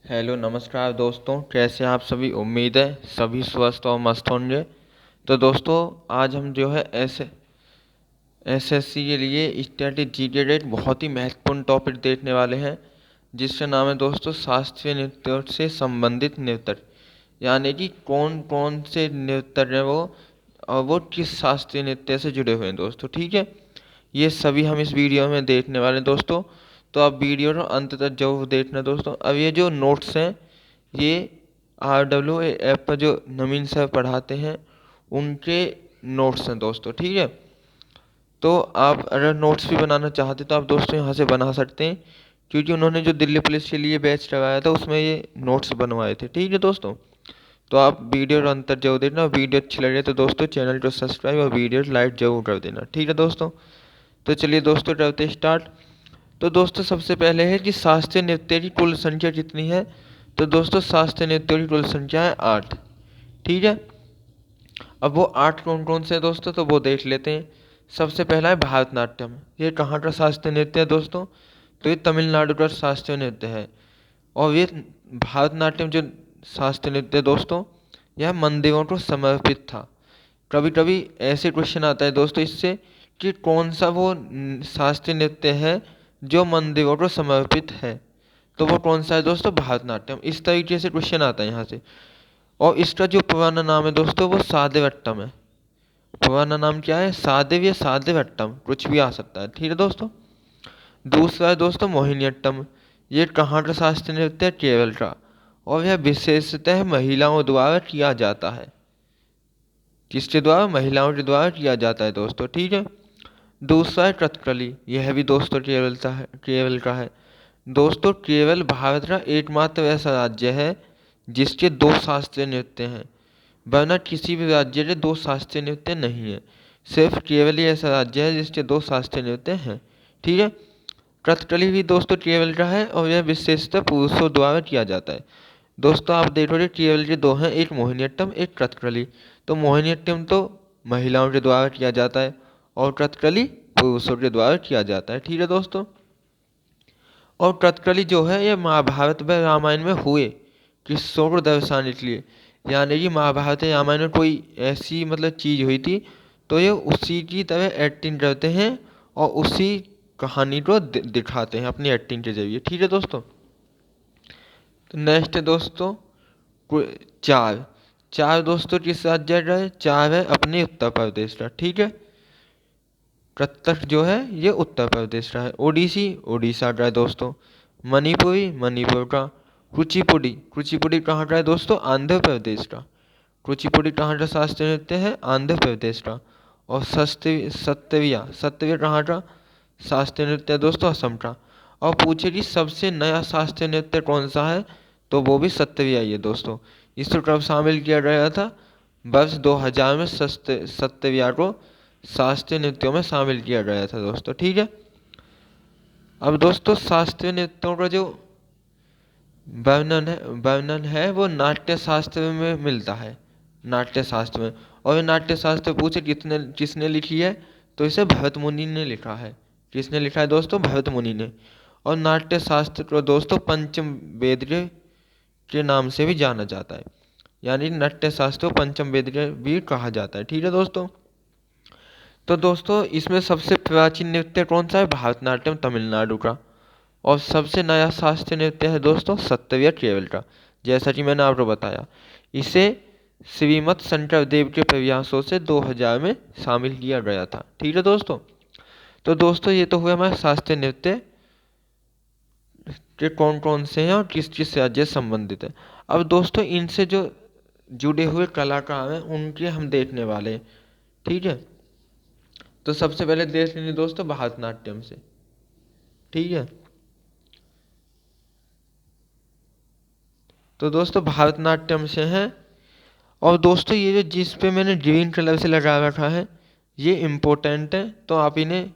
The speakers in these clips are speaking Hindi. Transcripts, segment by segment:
हेलो नमस्कार दोस्तों, कैसे हैं आप सभी। उम्मीद है सभी स्वस्थ और मस्त होंगे। तो दोस्तों आज हम जो है एसएससी के लिए स्टैटिक जी के बहुत ही महत्वपूर्ण टॉपिक देखने वाले हैं, जिसका नाम है दोस्तों शास्त्रीय नृत्यों से संबंधित नृत्य। यानी कि कौन कौन से नृत्य हैं वो, और वो किस शास्त्रीय नृत्य से जुड़े हुए हैं दोस्तों। ठीक है, ये सभी हम इस वीडियो में देखने वाले हैं दोस्तों। तो आप वीडियो को अंत तक जरूर देखना दोस्तों। अब ये जो नोट्स हैं, ये RW ऐप पर जो नवीन सर पढ़ाते हैं उनके नोट्स हैं दोस्तों। ठीक है, तो आप अगर नोट्स भी बनाना चाहते तो आप दोस्तों यहाँ से बना सकते हैं, क्योंकि उन्होंने जो दिल्ली पुलिस के लिए बैच लगाया था उसमें ये नोट्स बनवाए थे। ठीक है दोस्तों, तो आप वीडियो को अंत तक जरूर देखना। वीडियो अच्छी लगे तो दोस्तों चैनल को सब्सक्राइब और वीडियो लाइक जरूर कर देना। ठीक है दोस्तों, तो चलिए दोस्तों करते स्टार्ट। तो दोस्तों सबसे पहले है कि शास्त्रीय नृत्य की कुल संख्या कितनी है। तो दोस्तों शास्त्रीय नृत्यों की कुल संख्या है 8। ठीक है, अब वो 8 कौन कौन से हैं दोस्तों, तो वो देख लेते हैं। सबसे पहला है भारतनाट्यम। ये कहाँ का शास्त्रीय नृत्य है दोस्तों, तो ये तमिलनाडु का शास्त्रीय नृत्य है। और ये भारतनाट्यम जो शास्त्रीय नृत्य है दोस्तों, यह मंदिरों को समर्पित था। कभी कभी ऐसे क्वेश्चन आता है दोस्तों इससे कि कौन सा वो शास्त्रीय नृत्य है जो मंदिरों को समर्पित है, तो वो कौन सा है दोस्तों, भारतनाट्यम। इस तरीके से क्वेश्चन आता है यहाँ से। और इसका जो पुराना नाम है दोस्तों वो सादेवट्टम है। पुराना नाम क्या है, सादेव या सादेवट्टम, कुछ भी आ सकता है। ठीक है दोस्तों, दूसरा है दोस्तों मोहिनीअट्टम। ये कहाँ का शास्त्रीय नृत्य है, केरल का। और यह विशेषतः महिलाओं द्वारा किया जाता है। किसके द्वारा, महिलाओं के द्वारा किया जाता है दोस्तों। ठीक है, दूसरा है कथकली। यह भी दोस्तों केरल का है दोस्तों। केरल भारत का एकमात्र ऐसा राज्य है जिसके 2 शास्त्रीय नृत्य हैं, वरना किसी भी राज्य के 2 शास्त्रीय नृत्य नहीं है। सिर्फ केरल ही ऐसा राज्य है जिसके 2 शास्त्रीय नृत्य हैं। ठीक है, कथकली भी दोस्तों केरल का है और यह विशेषतः पुरुषों द्वारा किया जाता है। दोस्तों आप देखोगे केरल के 2 हैं, एक मोहिनीअट्टम एक कथकली। तो मोहिनीअट्टम तो महिलाओं के द्वारा किया जाता है और कथकली पुरुषों के द्वारा किया जाता है। ठीक है दोस्तों, और कथकली जो है ये महाभारत व रामायण में हुए किस्सों को दर्शाने के लिए, यानी कि महाभारत रामायण में कोई ऐसी चीज़ हुई थी तो ये उसी की तरह एक्टिंग करते हैं और उसी कहानी को दिखाते हैं अपनी एक्टिंग के जरिए। ठीक है दोस्तों, तो नेक्स्ट है दोस्तों चार। चार दोस्तों किस राज्य का है, चार है अपने उत्तर प्रदेश का। ठीक है, कथक जो है ये उत्तर प्रदेश का है। ओडिसी उड़ीसा का है दोस्तों। मणिपुरी मणिपुर का। कुचिपुड़ी कुचिपुड़ी कहाँ का है दोस्तों, आंध्र प्रदेश का। कुचिपुड़ी कहाँ का शास्त्रीय नृत्य है, आंध्र प्रदेश का। और सत्तविया सत्तविया कहाँ का शास्त्रीय नृत्य है दोस्तों, असम का। और पूछे कि सबसे नया शास्त्रीय नृत्य कौन सा है, तो वो भी सत्तविया ही है दोस्तों। इसको कब शामिल किया गया था, वर्ष 2000 में सत्तविया को शास्त्रीय नृत्यों में शामिल किया गया था दोस्तों। ठीक है, अब दोस्तों शास्त्रीय नृत्यों का जो वर्णन है वो नाट्य शास्त्र में मिलता है, नाट्य शास्त्र में। और ये नाट्य शास्त्र पूछे किसने लिखी है, तो इसे भरत मुनि ने लिखा है। किसने लिखा है दोस्तों, भरत मुनि ने। और नाट्य शास्त्र को दोस्तों पंचम वेद के नाम से भी जाना जाता है, यानी नाट्य शास्त्र को पंचम वेद भी कहा जाता है। ठीक है दोस्तों, तो दोस्तों इसमें सबसे प्राचीन नृत्य कौन सा है, भारतनाट्यम तमिलनाडु का। और सबसे नया शास्त्रीय नृत्य है दोस्तों सत्तविया केरल का, जैसा कि मैंने आपको बताया। इसे श्रीमद शंकर देव के प्रयासों से 2000 में शामिल किया गया था। ठीक है दोस्तों, तो दोस्तों ये तो हुए हमारे शास्त्रीय नृत्य के कौन कौन से हैं और किस किस राज्य से संबंधित है। अब दोस्तों इनसे जो जुड़े हुए कलाकार हैं उनके हम देखने वाले हैं। ठीक है, तो सबसे पहले देख लेंगे दोस्तों भारतनाट्यम से। ठीक है, तो दोस्तों भारतनाट्यम से हैं। और दोस्तों ये जो जिस पे मैंने ग्रीन कलर से लगा रखा है ये इम्पोर्टेंट है, तो आप इन्हें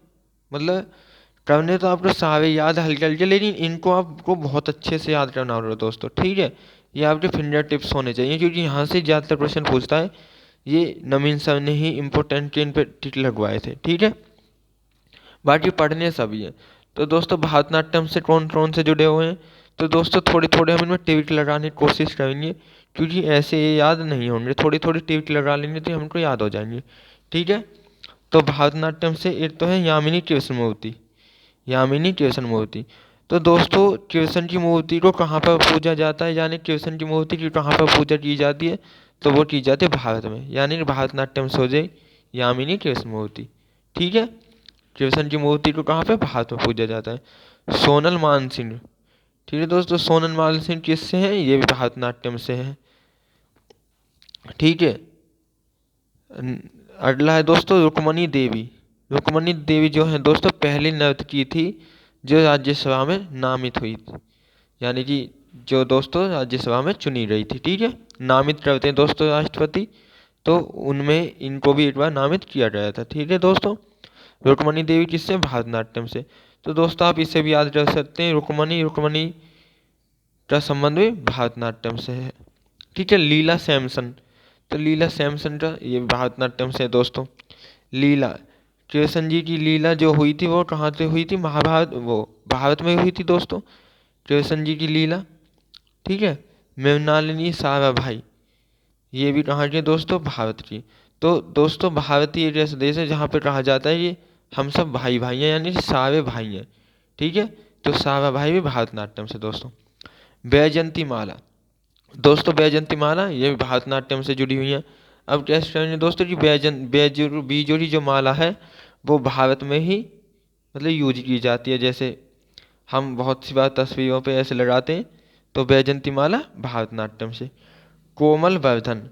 करने तो आपको सारे याद हल्के हल्के, लेकिन इनको आपको बहुत अच्छे से याद करना होगा दोस्तों। ठीक है, ये आपके फिंगर टिप्स होने चाहिए, क्योंकि यहाँ से ज़्यादातर क्वेश्चन पूछता है। ये नवीन सर ने ही इम्पोर्टेंट के इन पे टिक लगवाए थे। ठीक है, बाकी पढ़ने सभी हैं। तो दोस्तों भारतनाट्यम से कौन कौन से जुड़े हुए हैं, तो दोस्तों थोड़े थोड़े हम इनमें टिक लगाने की कोशिश करेंगे, क्योंकि ऐसे ये याद नहीं होंगे, थोड़ी थोड़ी टिक लगा लेंगे तो हमको याद हो जाएंगे। ठीक है, तो भरतनाट्यम से एक तो है यामिनी कृष्णमूर्ति, यामिनी कृष्णमूर्ति। तो दोस्तों कृष्ण की मूर्ति को कहाँ पर पूजा जाता है, यानी कृष्ण की मूर्ति की कहाँ पर पूजा की जाती है, तो वो की जाती है भारत में, यानी भरतनाट्यम से हो जाए यामिनी कृष्ण मूर्ति। ठीक है, कृष्ण की मूर्ति को कहाँ पे भारत में पूजा जाता है। सोनल मानसिंह, ठीक है दोस्तों, सोनल मानसिंह किससे हैं, ये भी भरतनाट्यम से है। ठीक है, अगला है दोस्तों रुक्मणी देवी। रुक्मणी देवी जो है दोस्तों पहली नर्तकी थी जो राज्यसभा में नामित हुई थी, यानी कि जो दोस्तों राज्यसभा में चुनी गई थी। ठीक है, नामित करते हैं दोस्तों राष्ट्रपति, तो उनमें इनको भी एक बार नामित किया गया था। ठीक है दोस्तों, रुक्मणी देवी किससे, भरतनाट्यम से। तो दोस्तों आप इसे भी याद रख सकते हैं, रुक्मणी, रुक्मणी का संबंध भी भरतनाट्यम से है। ठीक है, लीला सैमसन, तो लीला सैमसन का ये भरतनाट्यम से है दोस्तों। लीला, कृष्ण जी की लीला जो हुई थी वो कहाँ से हुई थी, महाभारत, वो भारत में हुई थी दोस्तों, कृष्ण जी की लीला। ठीक है, मृणालिनी साराभाई, ये भी कहाँ की दोस्तों, भारत की। तो दोस्तों भारत ही एक ऐसा देश है जहाँ पे कहा जाता है ये हम सब भाई भाई हैं, यानी सारे भाई हैं। ठीक है, तो सारा भाई भी भरतनाट्यम से दोस्तों। वैजयंती माला, दोस्तों वैजयंती माला ये भी भरतनाट्यम से जुड़ी हुई है। अब टेस्ट करेंगे दोस्तों कि बीजोरी जो माला है वो भारत में ही मतलब यूज की जाती है, जैसे हम बहुत सी बार तस्वीरों पे ऐसे लगाते हैं, तो वैजयंती माला भरतनाट्यम से। कोमल वर्धन,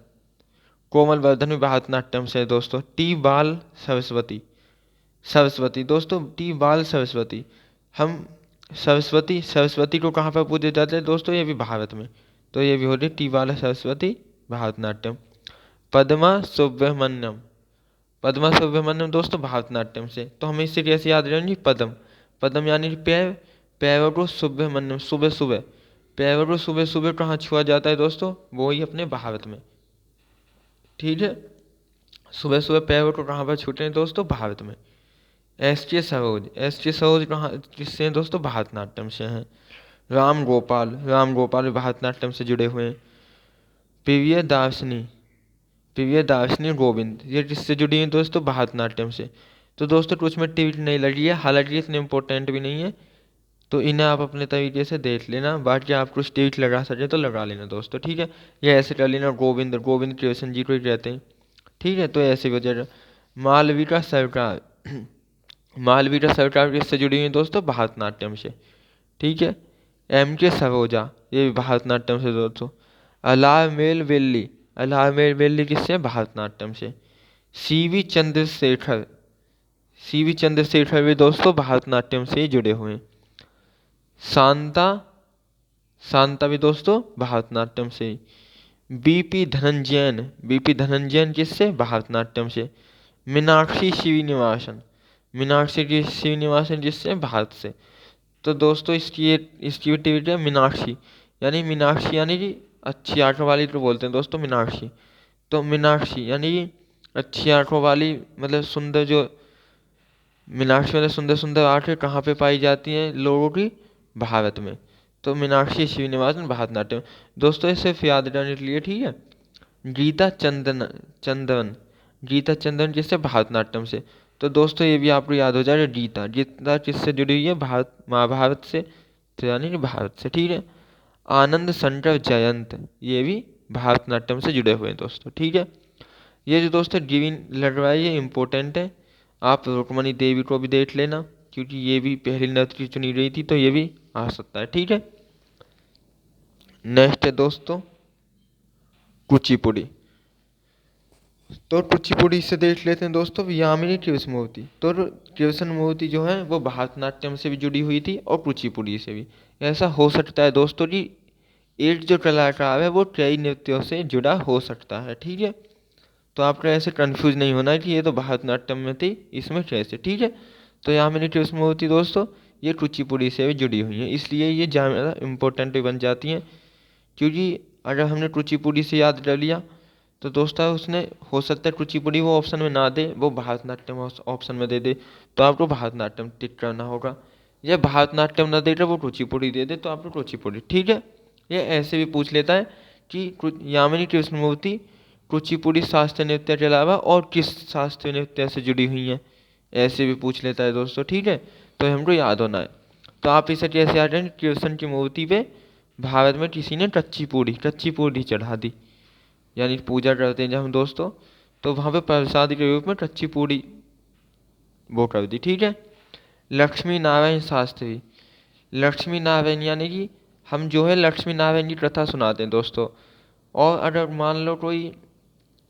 कोमल वर्धन भी भरतनाट्यम से है दोस्तों। टी बाल सरस्वती, सरस्वती दोस्तों, टी बाल सरस्वती, हम सरस्वती, सरस्वती को कहाँ पर पूजे जाते हैं दोस्तों, ये भी भारत में, तो ये भी हो रही टी बाल सरस्वती भरतनाट्यम। पद्मा सुब्रमण्यम, पद्मा सुब्रमण्यम दोस्तों भरतनाट्यम से। तो हमें इससे कैसे याद रहेंगे, पद्म, पद्म यानी पैर, पैरों को सुब्रमण्यम, सुबह सुबह, पैरों को सुबह सुबह कहाँ छुआ जाता है दोस्तों, वो ही अपने भारत में। ठीक है, सुबह सुबह पैरों को कहाँ पर छूते हैं दोस्तों, भारत में। एस के सरोज, एस के सरोज कहाँ किससे हैं दोस्तों, भरतनाट्यम से हैं। राम गोपाल, राम गोपाल भी भरतनाट्यम से जुड़े हुए हैं। प्रियदर्शनी, प्रियदर्शनी गोविंद, ये किससे जुड़ी हैं दोस्तों, भरतनाट्यम से। तो दोस्तों कुछ में टिक नहीं लगी है, हालांकि इतने इंपॉर्टेंट भी नहीं है, तो इन्हें आप अपने तरीके से देख लेना, बाकी आप कुछ टिक लगा सके तो लगा लेना दोस्तों। ठीक है, ये ऐसे कर लेना, गोविंद, गोविंद कृष्ण जी को ही कहते हैं। ठीक है, तो ऐसे वजह। मालविका सरकार, मालविका सरकार किससे जुड़ी हुई है दोस्तों, भरतनाट्यम से। ठीक है, एम के सरोजा, ये भी भरतनाट्यम से दोस्तों। अलारमेल वेल्ली, अलारमेल वेल्ली किससे, भरतनाट्यम से। सीवी चंद्रशेखर, सीवी चंद्रशेखर भी दोस्तों भरतनाट्यम से ही जुड़े हुए हैं। शांता, शांता भी दोस्तों भरतनाट्यम से ही। बीपी धनंजयन, बीपी धनंजयन किससे, भरतनाट्यम से। मीनाक्षी श्रीनिवासन, मीनाक्षी की श्रीनिवासन जिससे, भारत से। तो दोस्तों इसकी एक्टिविटी है मीनाक्षी, यानी मीनाक्षी यानी कि अच्छी आंखों वाली तो बोलते हैं दोस्तों मीनाक्षी। तो मीनाक्षी यानी कि अच्छी आंखों वाली, मतलब सुंदर, जो मीनाक्षी मतलब सुंदर सुंदर आंखें कहाँ पे पाई जाती हैं लोगों की, भारत में। तो मीनाक्षी श्रीनिवासन भरतनाट्यम। दोस्तों इसे सिर्फ याद रखने के लिए, ठीक है। गीता चंदन, चंदन, गीता चंदन किससे, भरतनाट्यम से। तो दोस्तों ये भी आपको याद हो जाएगा, गीता, गीता किससे जुड़ी हुई है, भारत, महाभारत से, तो यानी कि भारत से। ठीक है, आनंद शंकर जयंत, ये भी भरतनाट्यम से जुड़े हुए हैं दोस्तों। ठीक है, ये जो दोस्तों गिविन लग रहा है ये इंपॉर्टेंट है, आप रुक्मणी देवी को भी देख लेना, क्योंकि ये भी पहली नर्तकी चुनी गई थी, तो ये भी आ सकता है। ठीक है, नेक्स्ट है दोस्तों कुचिपुड़ी। तो कुचिपुड़ी से देख लेते हैं दोस्तों यामिनी कृष्णमूर्ति। तो कृष्णमूर्ति जो है वो भरतनाट्यम से भी जुड़ी हुई थी और कुचिपुड़ी से भी। ऐसा हो सकता है दोस्तों कि एक जो कलाकार है वो कई नृत्यों से जुड़ा हो सकता है। ठीक है, तो आपको ऐसे कंफ्यूज नहीं होना है कि ये तो भरतनाट्यम में थी, इसमें कैसे। ठीक है, तो यामिनी कृष्णमूर्ति दोस्तों ये कुचिपुड़ी से भी जुड़ी हुई है, इसलिए ये ज़्यादा इम्पोर्टेंट भी बन जाती हैं, क्योंकि अगर हमने कुचिपुड़ी से याद कर लिया तो दोस्तों उसने हो सकता है कुचिपुड़ी वो ऑप्शन में ना दे, वो भरतनाट्यम ऑप्शन में दे दे, तो आपको भरतनाट्यम टिक करना होगा। ये भारतनाट्यम न दे रहा वो कुचिपुड़ी दे दे तो आपको कुचिपुड़ी, ठीक है। ये ऐसे भी पूछ लेता है कि यामिनी कृष्णमूर्ति कुचिपुड़ी शास्त्रीय नृत्य के अलावा और किस शास्त्रीय नृत्य से जुड़ी हुई हैं, ऐसे भी पूछ लेता है दोस्तों, ठीक है। तो हमको याद होना है। तो आप इसे कैसे याद करें, कृष्ण की मूर्ति पे भारत में किसी ने कच्ची पूड़ी चढ़ा दी, यानी पूजा करते हैं जब हम दोस्तों, तो वहाँ पे प्रसाद के रूप में कच्ची पूड़ी वो कर दी, ठीक है। लक्ष्मी नारायण शास्त्री, लक्ष्मी नारायण यानी कि हम जो है लक्ष्मी नारायण की कथा सुनाते हैं दोस्तों। और अगर मान लो कोई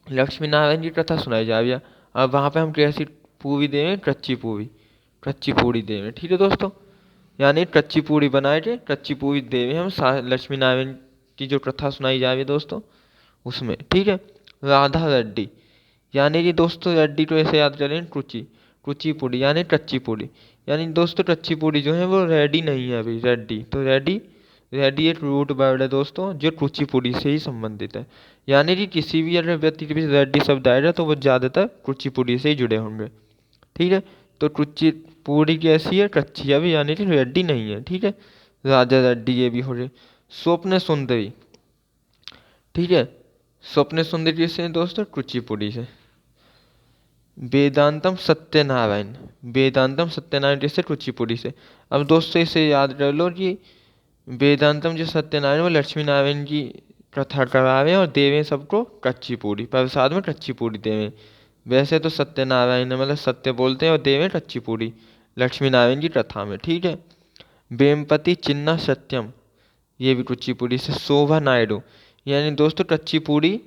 लक्ष्मी नारायण की कथा सुनाई जा रही है, अब वहाँ पे हम कैसी पूरी दें, कच्ची पूड़ी दें, ठीक है दोस्तों। यानी कच्ची पूड़ी बनाए थे, कच्ची पूड़ी देवे हम लक्ष्मी नारायण की जो कथा सुनाई जा रही है दोस्तों उसमें, ठीक है। राधा रेड्डी, यानी कि दोस्तों रेड्डी तो ऐसे याद करें कुची पूड़ी यानी कच्ची पूड़ी, यानी दोस्तों कच्ची पूड़ी जो है वो रेडी नहीं है अभी, रेड्डी तो रेडी एक रूट वर्ड है दोस्तों जो कुचिपुड़ी से ही संबंधित है। यानी कि किसी भी अगर व्यक्ति के पीछे रेड्डी शब्द आएगा तो वो ज़्यादातर कुचिपुड़ी से ही जुड़े होंगे, ठीक है। तो कुचिपुड़ी कैसी है, कच्ची अभी, यानी कि रेड्डी नहीं है, ठीक है। राजा रेड्डी ये भी हो रहे। स्वप्न सुंदरी, ठीक है। स्वप्न सुंदरी से दोस्तों कुचिपुड़ी से। वेदांतम सत्यनारायण जैसे कुचिपुड़ी से। अब दोस्तों इसे याद कर लो कि वेदांतम जो सत्यनारायण वो लक्ष्मी नारायण की कथा करावे और देवें सबको कच्ची पूड़ी, प्रसाद में कच्ची पूड़ी देवें। वैसे तो सत्यनारायण मतलब सत्य बोलते हैं और देवें कच्ची पूड़ी लक्ष्मी नारायण की कथा में, ठीक है। वेमपति चिन्ना सत्यम, ये भी कुचिपुड़ी से। शोभा नायडू, यानी दोस्तों कच्ची पूड़ी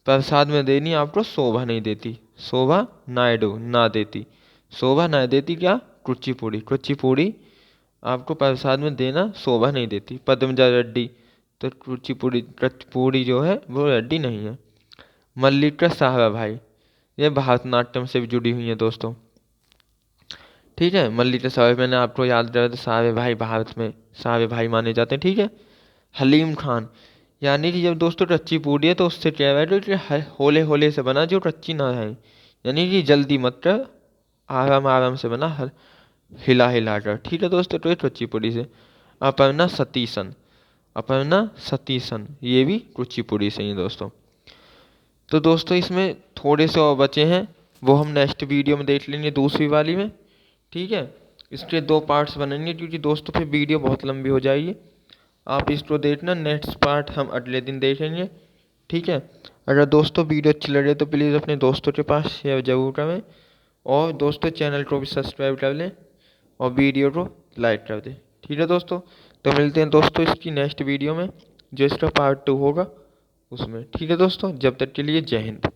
प्रसाद में देनी आपको, शोभा नहीं देती, शोभा नायडू ना देती, शोभा ना देती क्या, कुचिपुड़ी आपको प्रसाद में देना शोभा नहीं देती। पद्मजा रेड्डी, तो कुचिपुड़ी जो है वो रेड्डी नहीं है। मल्लिका साहबा भाई, ये भारतनाट्यम से भी जुड़ी हुई है दोस्तों, ठीक है। मल्लिका साहब मैंने आपको याद दिलाया था, साहब भाई भारत में साहब भाई माने जाते हैं, ठीक है। हलीम खान, यानी कि जब दोस्तों कच्ची पूड़ी है तो उससे क्या है कि होले होले से बना जो कच्ची ना है, यानी कि जल्दी मत कर, आराम आराम से बना, हिला हिला कर, ठीक है दोस्तों। तो ये कुचिपुड़ी से। अपर्णा सतीशन ये भी कुचिपुड़ी से ही दोस्तों। तो दोस्तों इसमें थोड़े से और बचे हैं, वो हम नेक्स्ट वीडियो में देख लेंगे दूसरी वाली में, ठीक है। इसके 2 पार्ट्स बनेंगे क्योंकि दोस्तों फिर वीडियो बहुत लंबी हो जाएगी। आप इसको देखना, नेक्स्ट पार्ट हम अगले दिन देखेंगे, ठीक है। अगर दोस्तों वीडियो अच्छी लगे तो प्लीज़ अपने दोस्तों के पास शेयर जरूर करें, और दोस्तों चैनल को भी सब्सक्राइब कर लें और वीडियो को लाइक कर दें, ठीक है दोस्तों। तो मिलते हैं दोस्तों इसकी नेक्स्ट वीडियो में जो इसका पार्ट 2 होगा उसमें, ठीक है दोस्तों। जब तक के लिए जय हिंद।